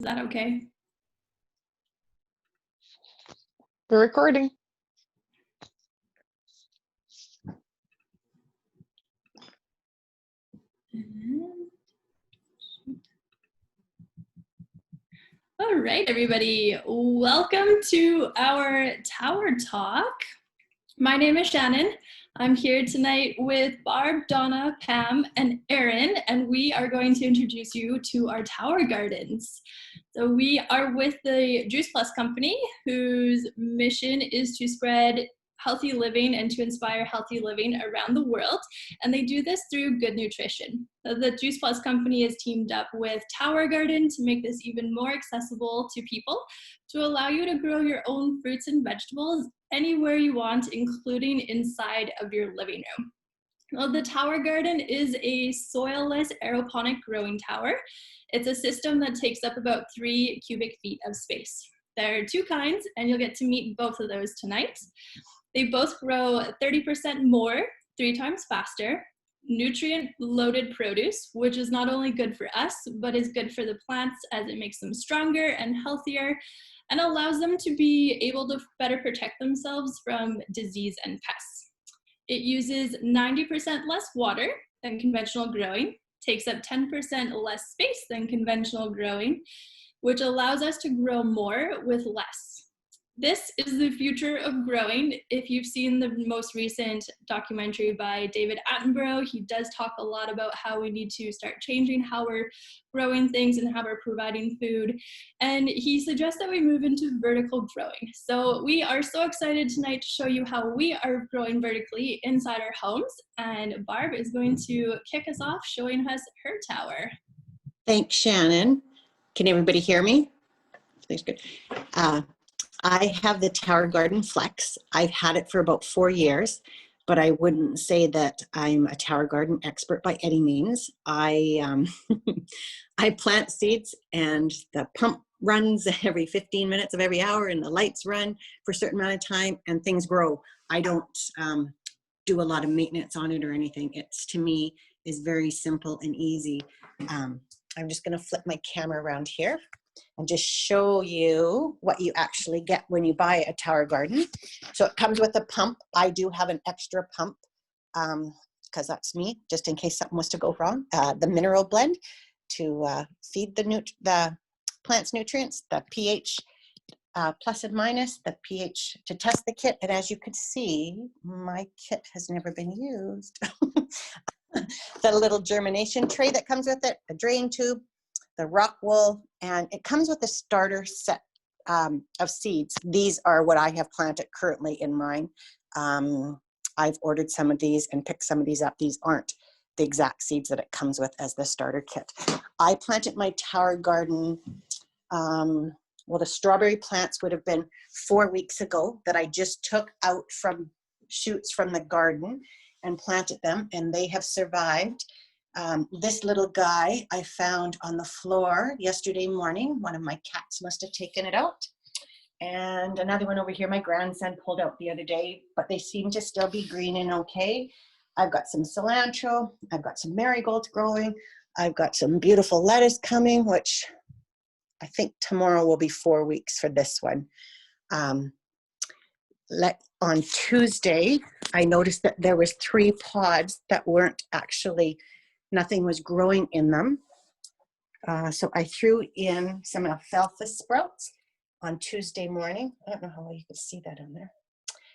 Is that okay? We're recording. All right, everybody. Welcome to our Tower Talk. My name is Shannon. I'm here tonight with Barb, Donna, Pam, and Erin, and we are going to introduce you to our tower gardens. So we are with the Juice Plus company, whose mission is to spread healthy living and to inspire healthy living around the world. And they do this through good nutrition. The Juice Plus company is teamed up with Tower Garden to make this even more accessible to people, to allow you to grow your own fruits and vegetables anywhere you want, including inside of your living room. Well, the Tower Garden is a soilless aeroponic growing tower. It's a system that takes up about 3 cubic feet of space. There are 2 kinds, and you'll get to meet both of those tonight. They both grow 30% more, 3 times faster, nutrient-loaded produce, which is not only good for us, but is good for the plants as it makes them stronger and healthier, and allows them to be able to better protect themselves from disease and pests. It uses 90% less water than conventional growing, takes up 10% less space than conventional growing, which allows us to grow more with less. This is the future of growing. If you've seen the most recent documentary by David Attenborough, he does talk a lot about how we need to start changing how we're growing things and how we're providing food. And he suggests that we move into vertical growing. So we are so excited tonight to show you how we are growing vertically inside our homes. And Barb is going to kick us off showing us her tower. Thanks, Shannon. Can everybody hear me? That's good. I have the Tower Garden Flex. I've had it for about 4 years, but I wouldn't say that I'm a Tower Garden expert by any means. I plant seeds, and the pump runs every 15 minutes of every hour, and the lights run for a certain amount of time, and things grow. I don't do a lot of maintenance on it or anything. It's, to me, is very simple and easy. I'm just going to flip my camera around here and just show you what you actually get when you buy a Tower Garden. So it comes with a pump. I do have an extra pump because that's me, just in case something was to go wrong. The mineral blend to feed the plant's nutrients, the pH plus and minus, the pH to test the kit. And as you can see, my kit has never been used. The little germination tray that comes with it, a drain tube, the rock wool, and it comes with a starter set of seeds. These are what I have planted currently in mine. I've ordered some of these and picked some of these up. These aren't the exact seeds that it comes with as the starter kit. I planted my Tower Garden, well, the strawberry plants would have been 4 weeks ago that I just took out from shoots from the garden and planted them, and they have survived. This little guy I found on the floor yesterday morning. One of my cats must have taken it out. And another one over here, my grandson pulled out the other day, but they seem to still be green and okay. I've got some cilantro. I've got some marigolds growing. I've got some beautiful lettuce coming, which I think tomorrow will be 4 weeks for this one. On Tuesday, I noticed that there was 3 pods that weren't actually, nothing was growing in them. So I threw in some alfalfa sprouts on Tuesday morning. I don't know how well you can see that on there.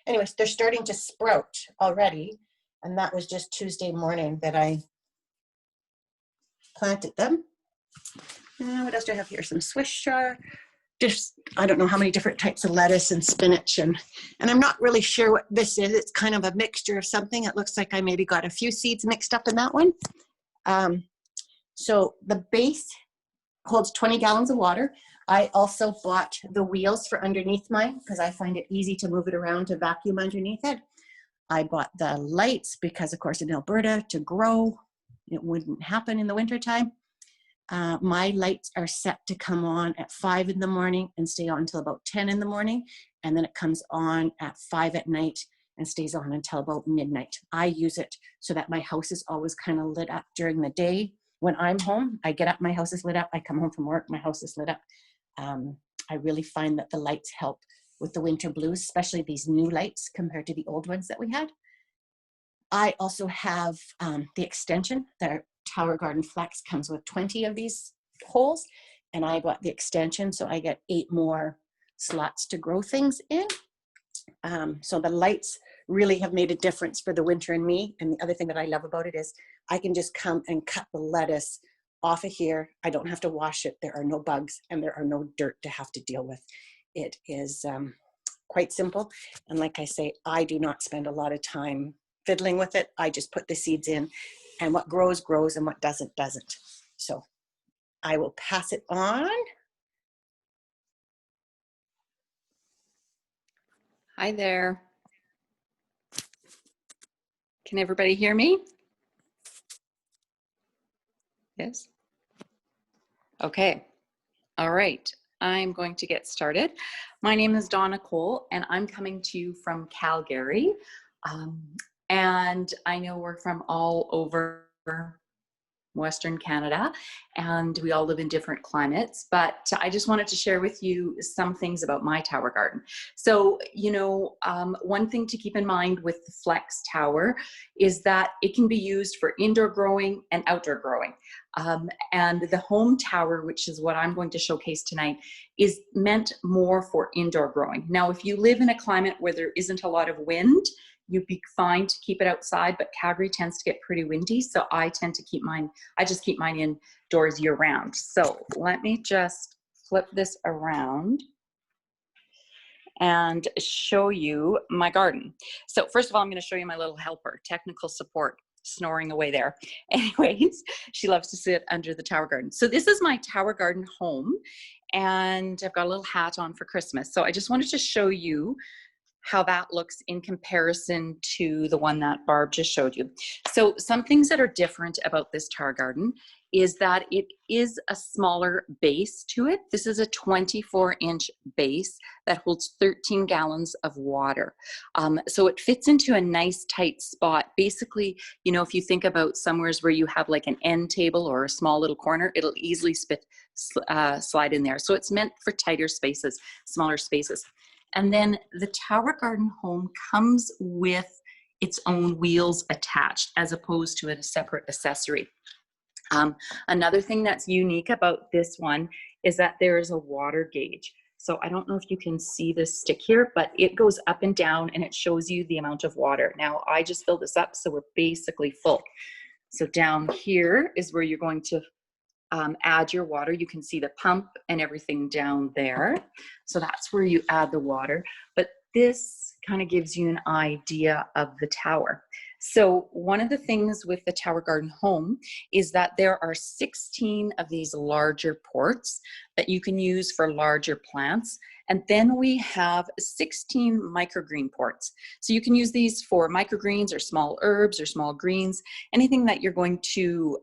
Anyways, they're starting to sprout already. And that was just Tuesday morning that I planted them. What else do I have here? Some Swiss chard. Just, I don't know how many different types of lettuce and spinach. And I'm not really sure what this is. It's kind of a mixture of something. It looks like I maybe got a few seeds mixed up in that one. So the base holds 20 gallons of water. I also bought the wheels for underneath mine because I find it easy to move it around to vacuum underneath it. I bought the lights because, of course, in Alberta, to grow, it wouldn't happen in the wintertime. My lights are set to come on at 5 in the morning and stay on until about 10 in the morning. And then it comes on at 5 at night and stays on until about midnight. I use it so that my house is always kind of lit up during the day when I'm home, I get up, my house is lit up. I come home from work, my house is lit up. I really find that the lights help with the winter blues, especially these new lights compared to the old ones that we had. I also have the extension. The Tower Garden Flex comes with 20 of these holes, and I got the extension, so I get 8 more slots to grow things in. So the lights really have made a difference for the winter and me. And the other thing that I love about it is I can just come and cut the lettuce off of here. I don't have to wash it. There are no bugs and there are no dirt to have to deal with. It is quite simple. And like I say, I do not spend a lot of time fiddling with it. I just put the seeds in, and what grows, grows, and what doesn't, doesn't. So I will pass it on. Hi there. Can everybody hear me? Yes? Okay. All right. I'm going to get started. My name is Donna Cole, and I'm coming to you from Calgary. And I know we're from all over Western Canada, and we all live in different climates, but I just wanted to share with you some things about my tower garden. So, one thing to keep in mind with the Flex Tower is that it can be used for indoor growing and outdoor growing. And the home tower, which is what I'm going to showcase tonight, is meant more for indoor growing. Now, if you live in a climate where there isn't a lot of wind, you'd be fine to keep it outside, but Calgary tends to get pretty windy, so I tend to keep mine, I just keep mine indoors year round. So let me just flip this around and show you my garden. So first of all, I'm going to show you my little helper, technical support, snoring away there. Anyways, she loves to sit under the tower garden. So this is my tower garden home, and I've got a little hat on for Christmas. So I just wanted to show you how that looks in comparison to the one that Barb just showed you. So some things that are different about this tower garden is that it is a smaller base to it. This is a 24-inch base that holds 13 gallons of water. So it fits into a nice tight spot. Basically, if you think about somewheres where you have like an end table or a small little corner, it'll easily slide in there. So it's meant for tighter spaces, smaller spaces. And then the tower garden home comes with its own wheels attached as opposed to a separate accessory. Another thing that's unique about this one is that there is a water gauge. So I don't know if you can see this stick here, but it goes up and down and it shows you the amount of water. Now I just filled this up, so we're basically full. So down here is where you're going to add your water. You can see the pump and everything down there. So that's where you add the water. But this kind of gives you an idea of the tower. So one of the things with the tower garden home is that there are 16 of these larger ports that you can use for larger plants. And then we have 16 microgreen ports. So you can use these for microgreens or small herbs or small greens, anything that you're going to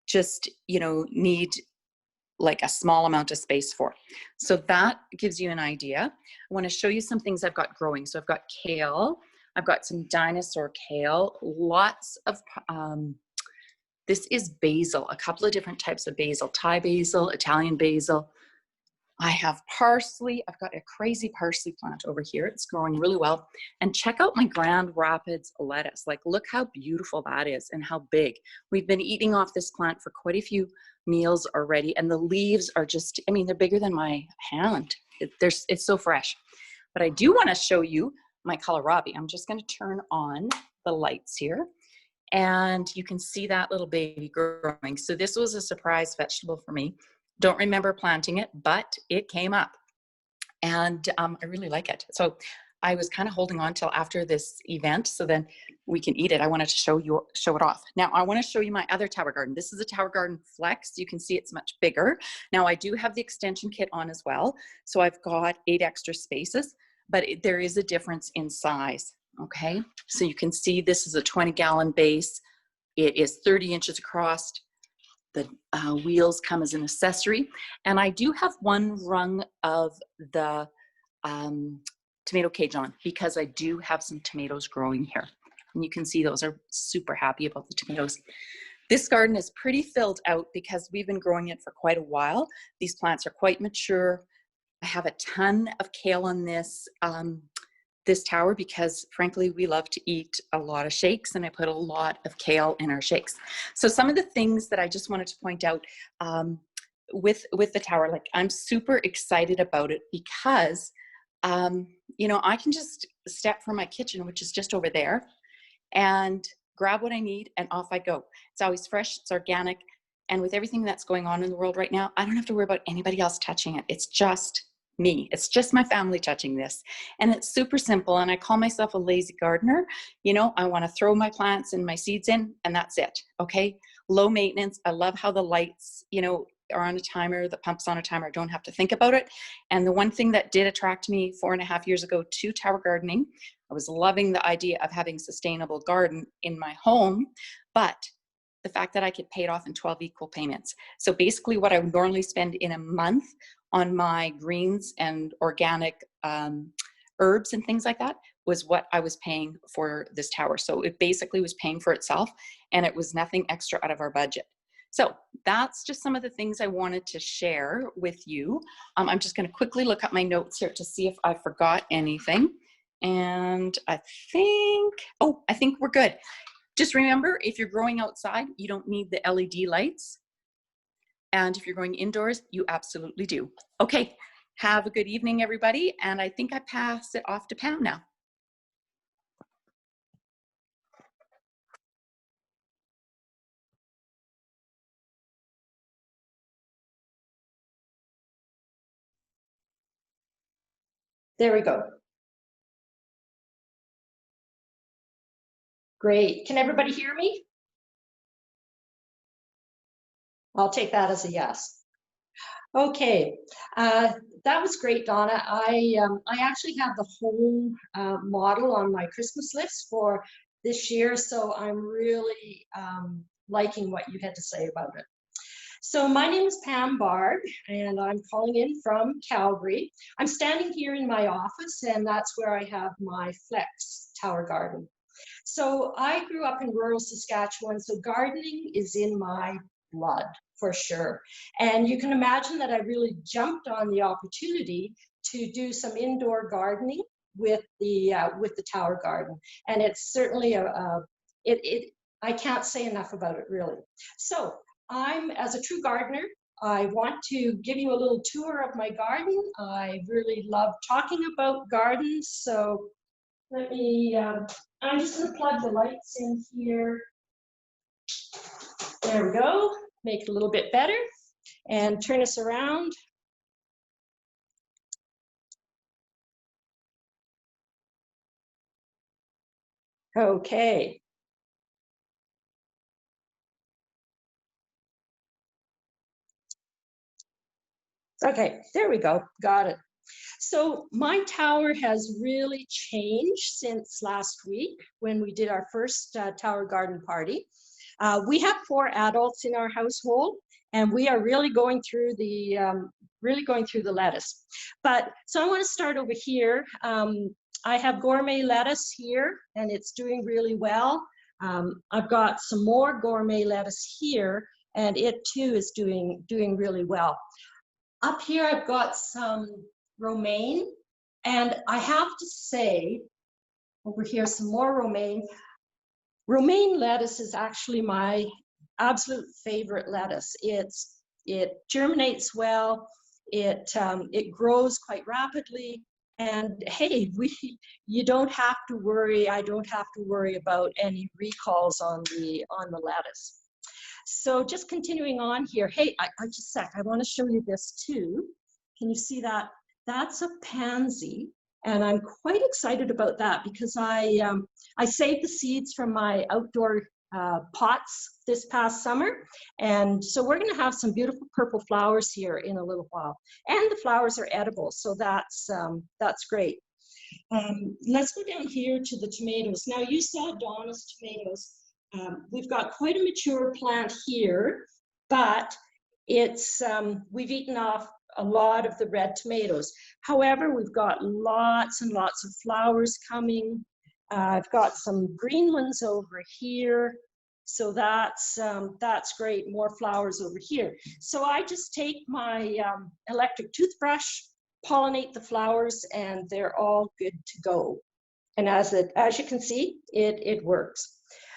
just need like a small amount of space for. So that gives you an idea. I want to show you some things I've got growing. So I've got kale, I've got some dinosaur kale, lots of this is basil, a couple of different types of basil, Thai basil, Italian basil. I have parsley. I've got a crazy parsley plant over here. It's growing really well. And check out my Grand Rapids lettuce. Like, look how beautiful that is and how big. We've been eating off this plant for quite a few meals already. And the leaves are just, they're bigger than my hand. It's so fresh. But I do want to show you my kohlrabi. I'm just going to turn on the lights here. And you can see that little baby growing. So this was a surprise vegetable for me. Don't remember planting it, but it came up and I really like it. So I was kind of holding on till after this event so then we can eat it. I wanted to show it off. Now I want to show you my other tower garden. This is a tower garden Flex. You can see it's much bigger. Now I do have the extension kit on as well. So I've got 8 extra spaces, but there is a difference in size. Okay. So you can see this is a 20-gallon base. It is 30 inches across. The wheels come as an accessory. And I do have one rung of the tomato cage on because I do have some tomatoes growing here. And you can see those are super happy about the tomatoes. This garden is pretty filled out because we've been growing it for quite a while. These plants are quite mature. I have a ton of kale on this this tower because frankly we love to eat a lot of shakes, and I put a lot of kale in our shakes. So some of the things that I just wanted to point out with the tower, like I'm super excited about it because you know, I can just step from my kitchen, which is just over there, and grab what I need and off I go. It's always fresh, it's organic, and with everything that's going on in the world right now, I don't have to worry about anybody else touching it. It's just me. It's just my family touching this. And it's super simple, and I call myself a lazy gardener. You know, I want to throw my plants and my seeds in, and that's it, okay? Low maintenance. I love how the lights, you know, are on a timer, the pump's on a timer. I don't have to think about it. And the one thing that did attract me 4.5 years ago to tower gardening, I was loving the idea of having a sustainable garden in my home, but the fact that I could pay it off in 12 equal payments. So basically what I would normally spend in a month on my greens and organic herbs and things like that was what I was paying for this tower. So it basically was paying for itself, and it was nothing extra out of our budget. So that's just some of the things I wanted to share with you. I'm just going to quickly look at my notes here to see if I forgot anything. And I think we're good. Just remember, if you're growing outside, you don't need the LED lights. And if you're going indoors, you absolutely do. Okay, have a good evening, everybody. And I think I pass it off to Pam now. There we go. Great. Can everybody hear me? I'll take that as a yes. Okay, that was great, Donna. I actually have the whole model on my Christmas list for this year, so I'm really liking what you had to say about it. So my name is Pam Barb, and I'm calling in from Calgary. I'm standing here in my office, and that's where I have my Flex Tower Garden. So I grew up in rural Saskatchewan, so gardening is in my blood for sure. And you can imagine that I really jumped on the opportunity to do some indoor gardening with the tower garden. And it's certainly I can't say enough about it really. So I'm, as a true gardener, I want to give you a little tour of my garden. I really love talking about gardens. So let me, I'm just gonna plug the lights in here. There we go, make it a little bit better and turn us around. Okay. Okay, there we go, got it. So my tower has really changed since last week when we did our first tower garden party. We have 4 adults in our household, and we are really going through the lettuce. But so I want to start over here. I have gourmet lettuce here, and it's doing really well. I've got some more gourmet lettuce here, and it too is doing really well. Up here, I've got some romaine, and I have to say, over here, some more romaine. Romaine lettuce is actually my absolute favorite lettuce. It germinates well, it grows quite rapidly, and hey, you don't have to worry. I don't have to worry about any recalls on the lettuce. So just continuing on here. Hey, just a sec. I want to show you this too. Can you see that? That's a pansy, and I'm quite excited about that because I saved the seeds from my outdoor pots this past summer, and so we're going to have some beautiful purple flowers here in a little while, and the flowers are edible, so that's great. Let's go down here to the tomatoes. Now you saw Donna's tomatoes. We've got quite a mature plant here, but it's we've eaten off a lot of the red tomatoes. However, we've got lots and lots of flowers coming. I've got some green ones over here. So that's great. More flowers over here. So I just take my electric toothbrush, pollinate the flowers, and they're all good to go. And as you can see, it works.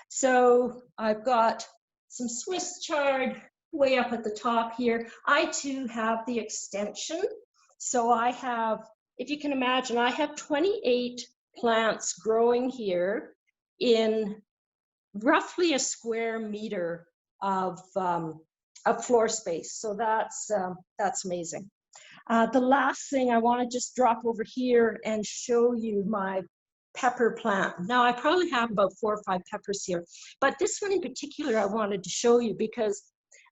So I've got some Swiss chard way up at the top here. I too have the extension. So I have, if you can imagine, I have 28 plants growing here in roughly a square meter of floor space. So that's amazing. The last thing I want to just drop over here and show you my pepper plant. Now I probably have about 4 or 5 peppers here, but this one in particular I wanted to show you because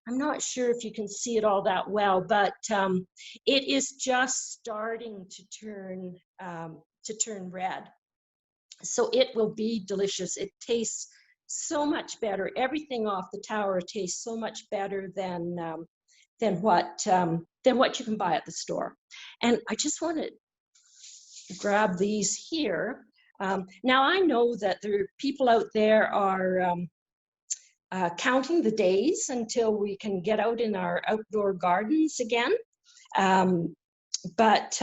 I'm not sure if you can see it all that well, but it is just starting to turn red. So it will be delicious. It tastes so much better. Everything off the tower tastes so much better than what you can buy at the store. And I just want to grab these here. Now I know that there are people out there are counting the days until we can get out in our outdoor gardens again. But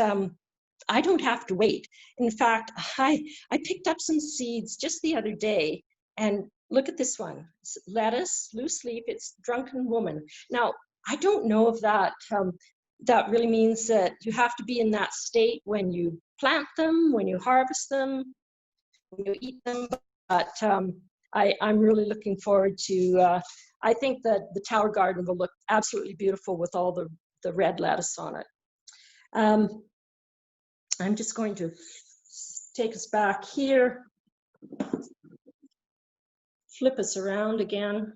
I don't have to wait. In fact, I picked up some seeds just the other day, and look at this one. It's lettuce, loose leaf, it's drunken woman. Now, I don't know if that really means that you have to be in that state when you plant them, when you harvest them, when you eat them, but I'm really looking forward to, I think that the tower garden will look absolutely beautiful with all the red lettuce on it. I'm just going to take us back here, flip us around again.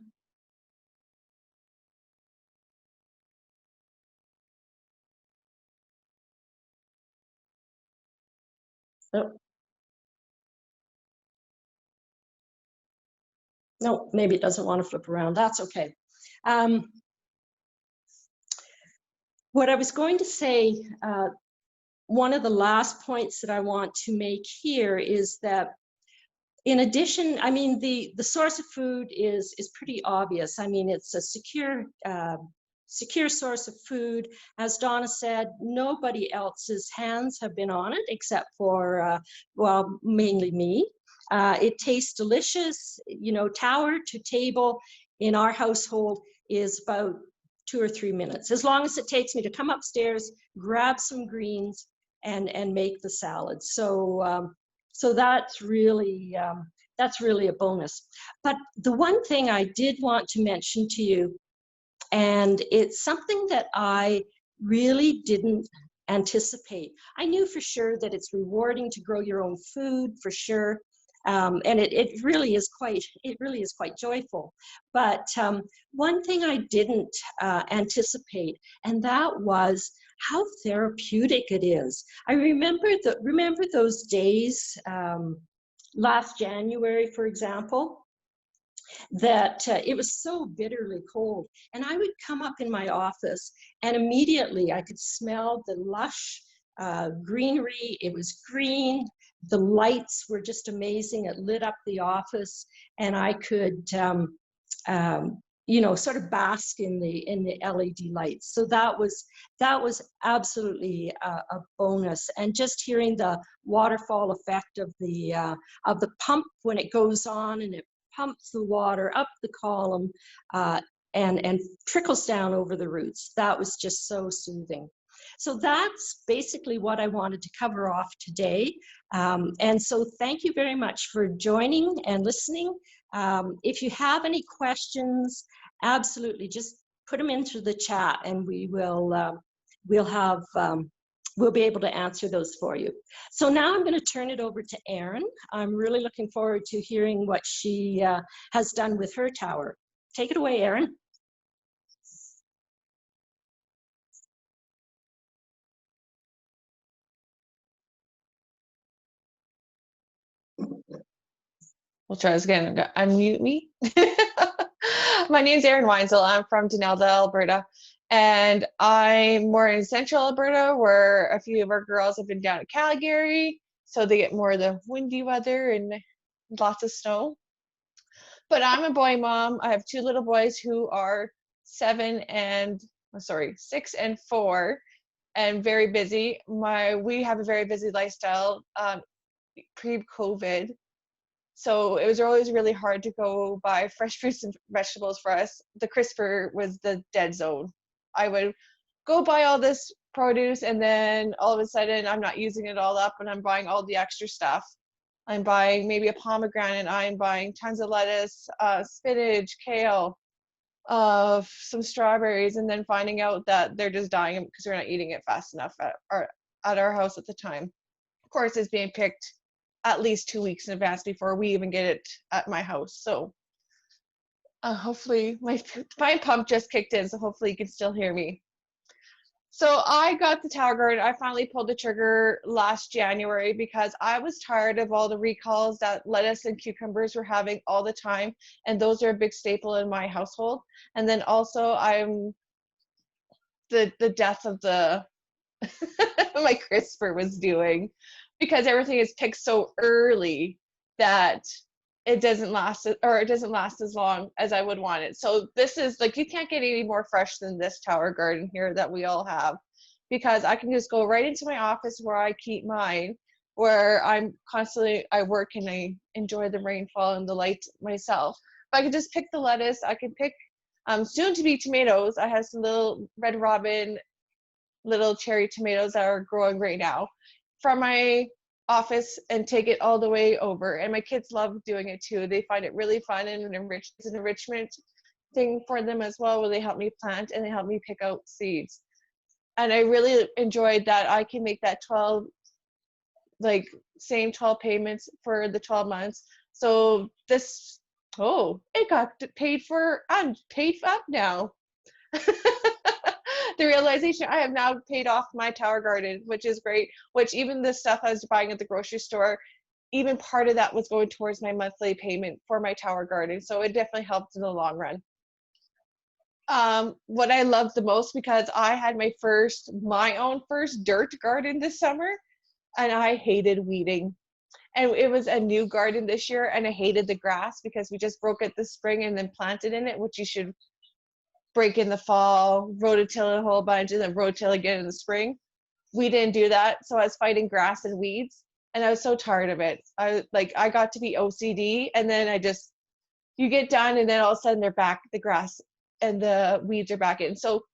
Oh. No, maybe it doesn't want to flip around. That's okay. What I was going to say, one of the last points that I want to make here is that in addition, I mean, the source of food is pretty obvious. I mean, it's a secure source of food. As Donna said, nobody else's hands have been on it except for, well, mainly me. It tastes delicious. You know, tower to table in our household is about 2 or 3 minutes, as long as it takes me to come upstairs, grab some greens, and make the salad. So so that's really a bonus. But the one thing I did want to mention to you, and it's something that I really didn't anticipate. I knew for sure that it's rewarding to grow your own food, for sure. And it really is quite joyful. But one thing I didn't anticipate, and that was how therapeutic it is. I remember those days last January, for example, that it was so bitterly cold, and I would come up in my office and immediately I could smell the lush greenery. It was green. The lights were just amazing. It lit up the office, and I could, you know, sort of bask in the LED lights. So that was absolutely a bonus. And just hearing the waterfall effect of the pump when it goes on and it pumps the water up the column and trickles down over the roots. That was just so soothing. So that's basically what I wanted to cover off today. And so thank you very much for joining and listening. If you have any questions, absolutely just put them into the chat, and we will we'll be able to answer those for you. So now I'm going to turn it over to Erin. I'm really looking forward to hearing what she has done with her tower. Take it away, Erin. We'll try this again. Unmute me. My name's Erin Weinzel. I'm from Denelda, Alberta. And I'm more in central Alberta, where a few of our girls have been down at Calgary. So they get more of the windy weather and lots of snow. But I'm a boy mom. I have 2 little boys who are 6 and 4, and very busy. We have a very busy lifestyle pre-COVID. So it was always really hard to go buy fresh fruits and vegetables for us. The crisper was the dead zone. I would go buy all this produce, and then all of a sudden I'm not using it all up and I'm buying all the extra stuff. I'm buying maybe a pomegranate, I'm buying tons of lettuce, spinach, kale, some strawberries, and then finding out that they're just dying because we're not eating it fast enough at our house at the time. Of course, it's being picked at least 2 weeks in advance before we even get it at my house. So hopefully my pump just kicked in, so hopefully you can still hear me. So I got the tower garden. I finally pulled the trigger last January because I was tired of all the recalls that lettuce and cucumbers were having all the time, and those are a big staple in my household. And then also I'm the death of the my crisper was doing, because everything is picked so early that it doesn't last as long as I would want it. So this is like, you can't get any more fresh than this tower garden here that we all have, because I can just go right into my office where I keep mine, where I work and I enjoy the rainfall and the light myself. But I can just pick the lettuce. I can pick soon to be tomatoes. I have some little Red Robin little cherry tomatoes that are growing right now from my office and take it all the way over. And my kids love doing it too. They find it really fun, and it's an enrichment thing for them as well, where they help me plant and they help me pick out seeds. And I really enjoyed that I can make that 12 payments for the 12 months. So it got paid for. I'm paid up now. The realization, I have now paid off my tower garden, which is great, which even the stuff I was buying at the grocery store, even part of that was going towards my monthly payment for my tower garden. So it definitely helped in the long run. What I loved the most, because I had my own first dirt garden this summer, and I hated weeding. And it was a new garden this year, and I hated the grass because we just broke it this spring and then planted in it, which you should break in the fall, rototill a whole bunch, and then rototill again in the spring. We didn't do that, so I was fighting grass and weeds, and I was so tired of it. I got to be OCD, and then you get done, and then all of a sudden they're back, the grass and the weeds are back in. So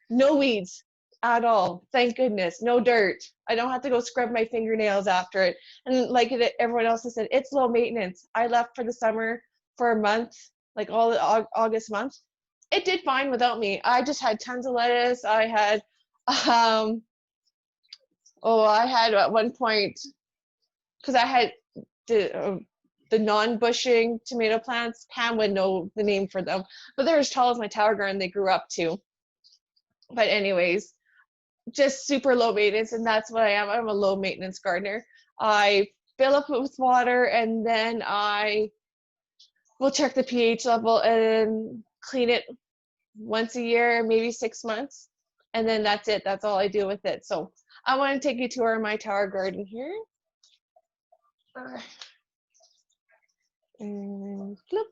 no weeds at all, thank goodness. No dirt. I don't have to go scrub my fingernails after it. And like everyone else has said, it's low maintenance. I left for the summer for a month, like all the August month. It did fine without me. I just had tons of lettuce. I had at one point, because I had the non-bushing tomato plants. Pam would know the name for them, but they're as tall as my tower garden. They grew up to. But anyways, just super low maintenance, and that's what I am. I'm a low maintenance gardener. I fill up it with water, and then I will check the pH level and clean it once a year, maybe 6 months, and then that's it. That's all I do with it. So I want to take you to my tower garden here. And flip.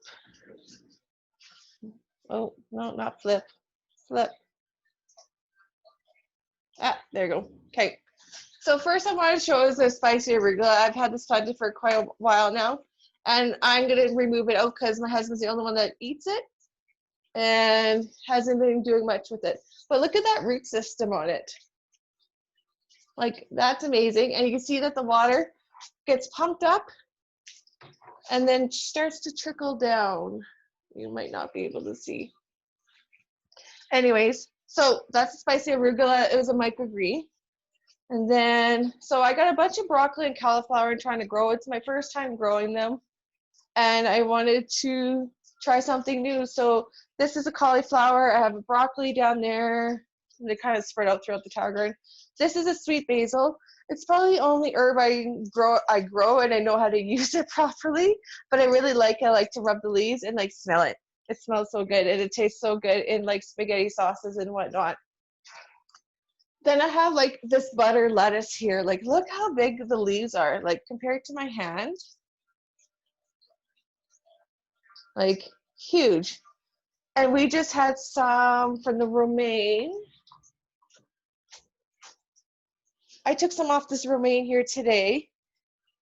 Oh, no, not flip. Flip. There you go. Okay. So first I want to show is the spicy arugula. I've had this planted for quite a while now, and I'm going to remove it out because my husband's the only one that eats it and hasn't been doing much with it. But look at that root system on it. Like, that's amazing. And you can see that the water gets pumped up and then starts to trickle down. You might not be able to see. Anyways, so that's the spicy arugula. It was a microgreen. And then, so I got a bunch of broccoli and cauliflower and trying to grow. It's my first time growing them. And I wanted to try something new. So this is a cauliflower. I have a broccoli down there. They kind of spread out throughout the tower garden. This is a sweet basil. It's probably the only herb I grow, and I know how to use it properly. But I really like it. I like to rub the leaves and like smell it. It smells so good, and it tastes so good in like spaghetti sauces and whatnot. Then I have like this butter lettuce here. Like, look how big the leaves are, like compared to my hand. like huge. And we just had some from the romaine. I took some off this romaine here today,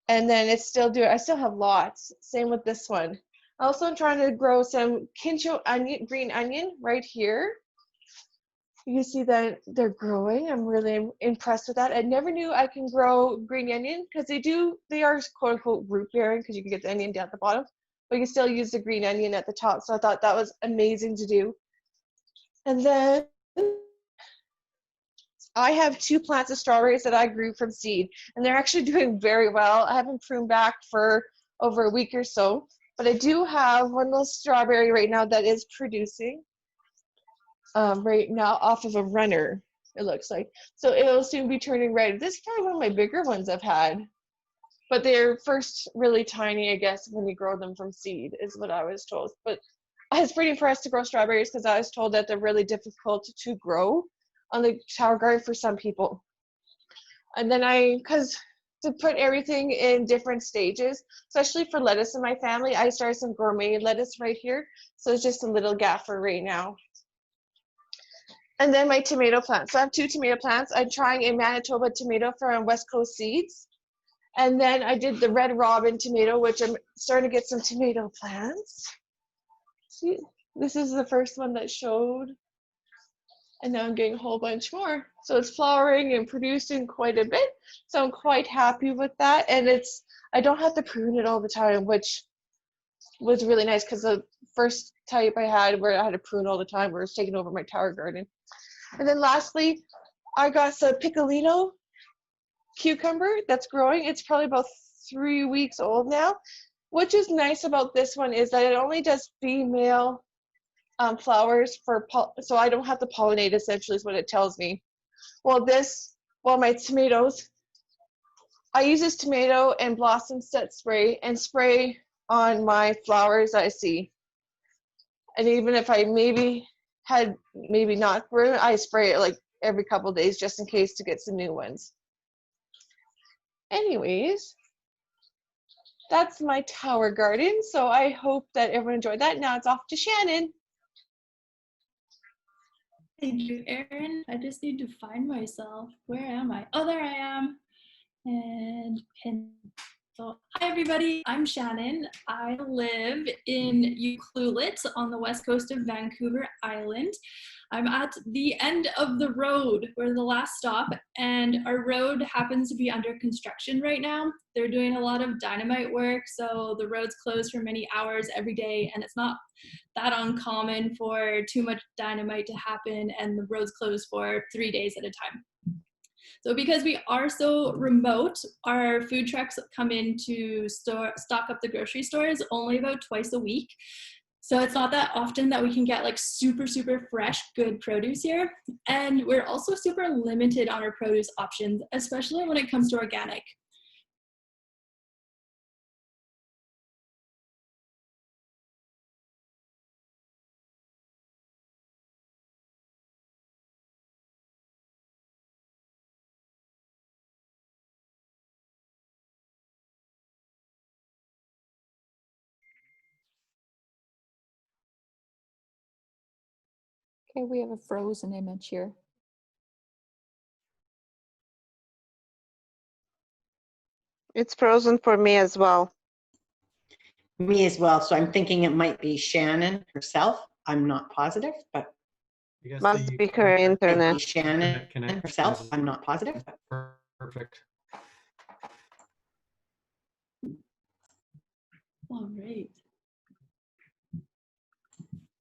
and then it's still doing, I still have lots. Same with this one. Also, I'm trying to grow some kincho onion, green onion right here. You can see that they're growing. I'm really impressed with that. I never knew I can grow green onion because they are quote unquote root bearing because you can get the onion down at the bottom, but you can still use the green onion at the top. So I thought that was amazing to do. And then I have 2 plants of strawberries that I grew from seed, and they're actually doing very well. I haven't pruned back for over a week or so, but I do have one little strawberry right now that is producing right now off of a runner, it looks like. So it'll soon be turning red. This is probably one of my bigger ones I've had, but they're first really tiny, I guess, when you grow them from seed is what I was told. But I was pretty impressed to grow strawberries because I was told that they're really difficult to grow on the tower garden for some people. And then because to put everything in different stages, especially for lettuce in my family, I started some gourmet lettuce right here. So it's just a little gaffer right now. And then my tomato plants. So I have 2 tomato plants. I'm trying a Manitoba tomato from West Coast Seeds. And then I did the Red Robin tomato, which I'm starting to get some tomato plants. See, this is the first one that showed. And now I'm getting a whole bunch more. So it's flowering and producing quite a bit. So I'm quite happy with that. And I don't have to prune it all the time, which was really nice because the first type I had where I had to prune all the time was taking over my tower garden. And then lastly, I got some piccolino cucumber that's growing. It's probably about 3 weeks old now. What is nice about this one is that it only does female flowers so I don't have to pollinate, essentially is what it tells me. Well, my tomatoes, I use this tomato and blossom set spray and spray on my flowers I see. And even if I maybe not grown, I spray it like every couple of days just in case to get some new ones. Anyways, that's my tower garden. So I hope that everyone enjoyed that. Now it's off to Shannon. Thank you, Erin. I just need to find myself. Where am I? Oh, there I am. And pin. So, hi everybody, I'm Shannon. I live in Ucluelet on the west coast of Vancouver Island. I'm at the end of the road. We're the last stop, and our road happens to be under construction right now. They're doing a lot of dynamite work, so the road's closed for many hours every day, and it's not that uncommon for too much dynamite to happen, and the road's closed for 3 days at a time. So because we are so remote, our food trucks come in to stock up the grocery stores only about twice a week. So it's not that often that we can get like super, super fresh, good produce here. And we're also super limited on our produce options, especially when it comes to organic. Okay, we have a frozen image here. It's frozen for me as well. Me as well. So I'm thinking it might be Shannon herself. I'm not positive, but Must be her internet. Shannon herself. I'm not positive. Perfect. All right.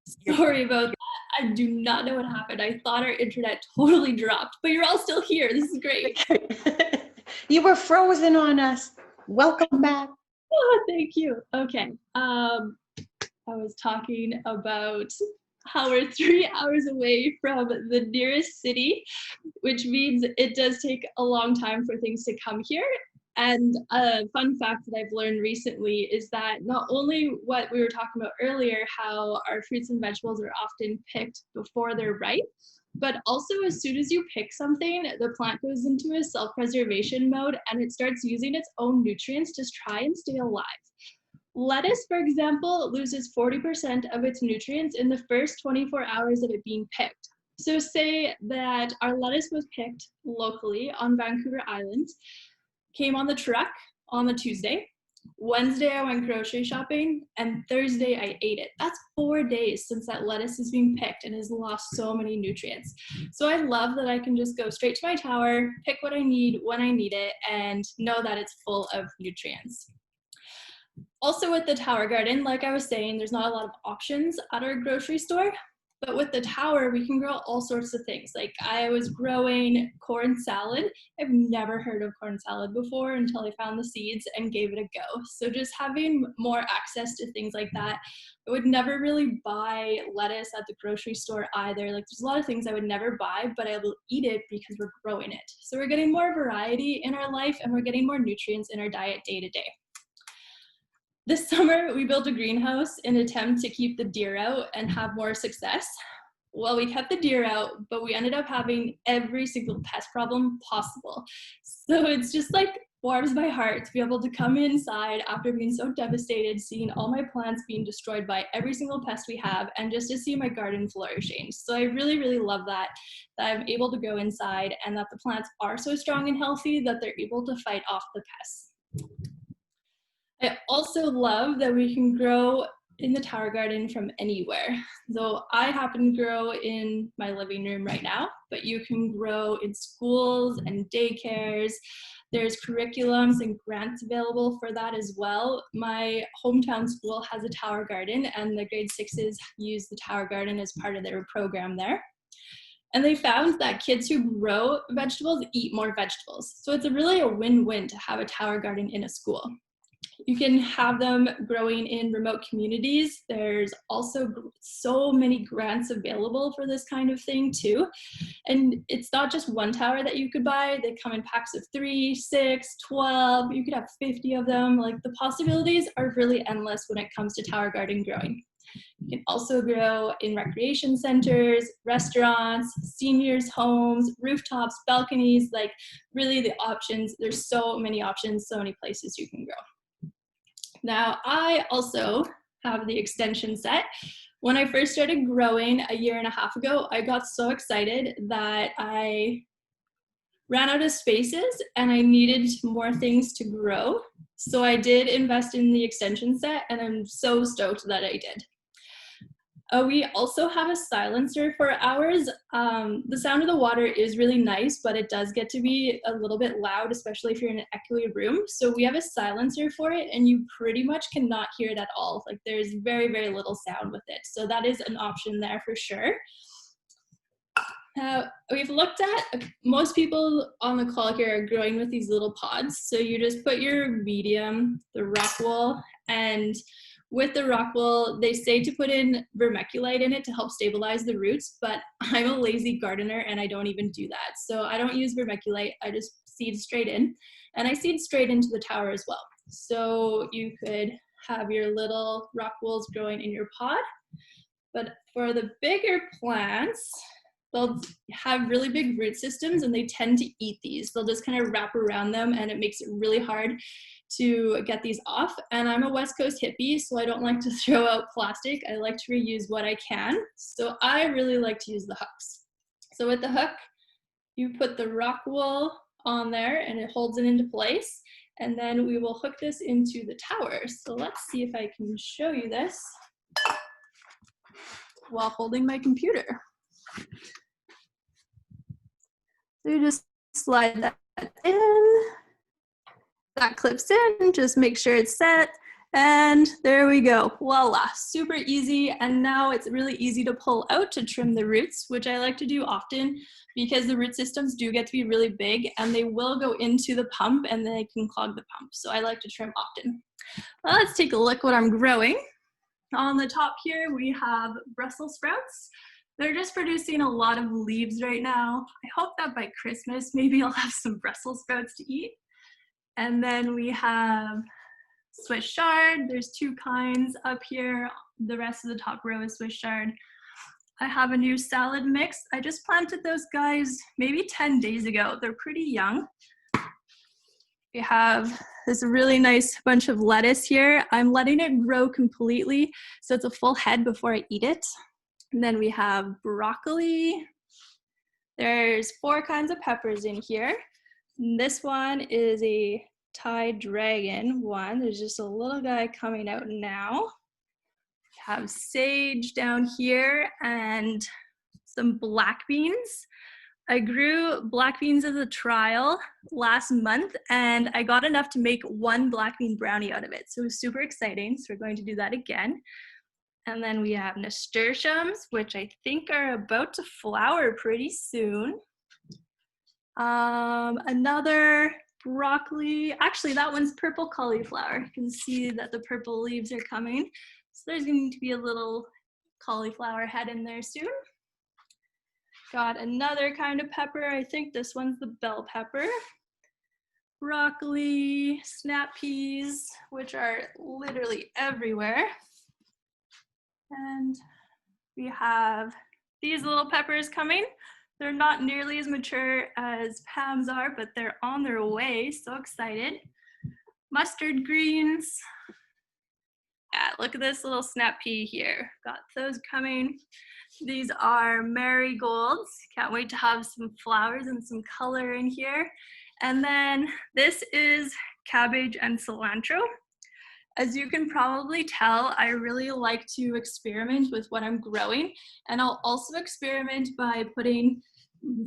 Sorry about that. I do not know what happened. I thought our internet totally dropped, but you're all still here. This is great. You were frozen on us. Welcome back. Oh, thank you. Okay. I was talking about how we're 3 hours away from the nearest city, which means it does take a long time for things to come here. And a fun fact that I've learned recently is that not only what we were talking about earlier, how our fruits and vegetables are often picked before they're ripe, but also as soon as you pick something, the plant goes into a self-preservation mode and it starts using its own nutrients to try and stay alive. Lettuce, for example, loses 40% of its nutrients in the first 24 hours of it being picked. So say that our lettuce was picked locally on Vancouver Island, came on the truck on the Tuesday. Wednesday, I went grocery shopping, and Thursday, I ate it. That's 4 days since that lettuce is being picked and has lost so many nutrients. So I love that I can just go straight to my tower, pick what I need when I need it, and know that it's full of nutrients. Also with the tower garden, like I was saying, there's not a lot of options at our grocery store. But with the tower, we can grow all sorts of things. Like I was growing corn salad. I've never heard of corn salad before until I found the seeds and gave it a go. So just having more access to things like that. I would never really buy lettuce at the grocery store either. Like there's a lot of things I would never buy, but I will eat it because we're growing it. So we're getting more variety in our life and we're getting more nutrients in our diet day to day. This summer, we built a greenhouse in an attempt to keep the deer out and have more success. Well, we kept the deer out, but we ended up having every single pest problem possible. So it's just like warms my heart to be able to come inside after being so devastated, seeing all my plants being destroyed by every single pest we have, and just to see my garden flourishing. So I really, really love that I'm able to go inside and that the plants are so strong and healthy that they're able to fight off the pests. I also love that we can grow in the tower garden from anywhere. Though I happen to grow in my living room right now, but you can grow in schools and daycares. There's curriculums and grants available for that as well. My hometown school has a tower garden and the grade 6s use the tower garden as part of their program there. And they found that kids who grow vegetables eat more vegetables. So it's really a win-win to have a tower garden in a school. You can have them growing in remote communities. There's also so many grants available for this kind of thing too. And it's not just one tower that you could buy. They come in packs of 3, 6, 12. You could have 50 of them. Like the possibilities are really endless when it comes to tower garden growing. You can also grow in recreation centers, restaurants, seniors' homes, rooftops, balconies, like really the options. There's so many options, so many places you can grow. Now, I also have the extension set. When I first started growing a year and a half ago, I got so excited that I ran out of spaces and I needed more things to grow. So I did invest in the extension set and I'm so stoked that I did. We also have a silencer for ours. The sound of the water is really nice, but it does get to be a little bit loud, especially if you're in an echoey room. So we have a silencer for it and you pretty much cannot hear it at all. Like there's very, very little sound with it. So that is an option there for sure. We've looked at, most people on the call here are growing with these little pods. So you just put your medium, the rock wool, and with the rock wool, they say to put in vermiculite in it to help stabilize the roots, but I'm a lazy gardener and I don't even do that. So I don't use vermiculite, I just seed straight in, and I seed straight into the tower as well. So you could have your little rock wools growing in your pod, but for the bigger plants, they'll have really big root systems and they tend to eat these. They'll just kind of wrap around them and it makes it really hard to get these off. And I'm a West Coast hippie, so I don't like to throw out plastic. I like to reuse what I can. So I really like to use the hooks. So with the hook, you put the rock wool on there and it holds it into place. And then we will hook this into the tower. So let's see if I can show you this while holding my computer. So you just slide that in. That clips in, just make sure it's set, and there we go. Voila, super easy, and now it's really easy to pull out to trim the roots, which I like to do often because the root systems do get to be really big and they will go into the pump and they can clog the pump. So I like to trim often. Well, let's take a look what I'm growing. On the top here, we have Brussels sprouts. They're just producing a lot of leaves right now. I hope that by Christmas, maybe I'll have some Brussels sprouts to eat. And then we have Swiss chard. There's 2 kinds up here. The rest of the top row is Swiss chard. I have a new salad mix. I just planted those guys maybe 10 days ago. They're pretty young. We have this really nice bunch of lettuce here. I'm letting it grow completely so it's a full head before I eat it. And then we have broccoli. There's 4 kinds of peppers in here. And this one is a Thai dragon one. There's just a little guy coming out now. We have sage down here and some black beans. I grew black beans as a trial last month, and I got enough to make 1 black bean brownie out of it. So it was super exciting. So we're going to do that again. And then we have nasturtiums, which I think are about to flower pretty soon. Another broccoli. Actually, that one's purple cauliflower. You can see that the purple leaves are coming. So there's going to be a little cauliflower head in there soon. Got another kind of pepper. I think this one's the bell pepper. Broccoli, snap peas, which are literally everywhere. And we have these little peppers coming. They're not nearly as mature as Pam's are, but they're on their way. So excited. Mustard greens. Yeah, look at this little snap pea here. Got those coming. These are marigolds. Can't wait to have some flowers and some color in here. And then this is cabbage and cilantro. As you can probably tell, I really like to experiment with what I'm growing, and I'll also experiment by putting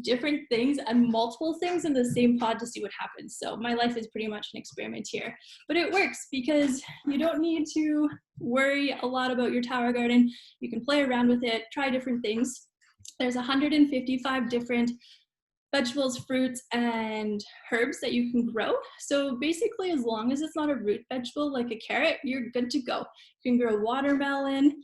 different things and multiple things in the same pod to see what happens. So my life is pretty much an experiment here, but it works because you don't need to worry a lot about your tower garden. You can play around with it, try different things. There's 155 different vegetables, fruits, and herbs that you can grow. So basically, as long as it's not a root vegetable like a carrot, you're good to go. You can grow watermelon,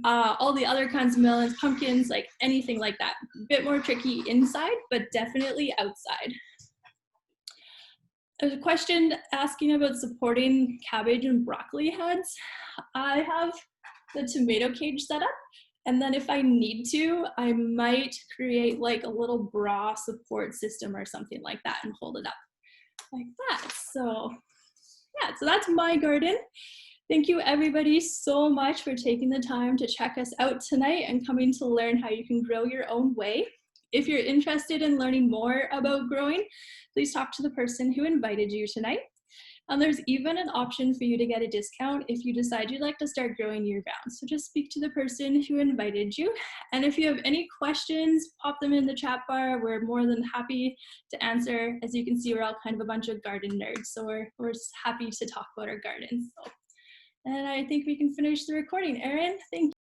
all the other kinds of melons, pumpkins, like anything like that. A bit more tricky inside, but definitely outside. There's a question asking about supporting cabbage and broccoli heads. I have the tomato cage set up. And then if I need to, I might create like a little bra support system or something like that and hold it up like that. So yeah, so that's my garden. Thank you everybody so much for taking the time to check us out tonight and coming to learn how you can grow your own way. If you're interested in learning more about growing, please talk to the person who invited you tonight. And there's even an option for you to get a discount if you decide you'd like to start growing year-round. So just speak to the person who invited you. And if you have any questions, pop them in the chat bar. We're more than happy to answer. As you can see, we're all kind of a bunch of garden nerds. So we're happy to talk about our gardens. So, and I think we can finish the recording. Erin, thank you.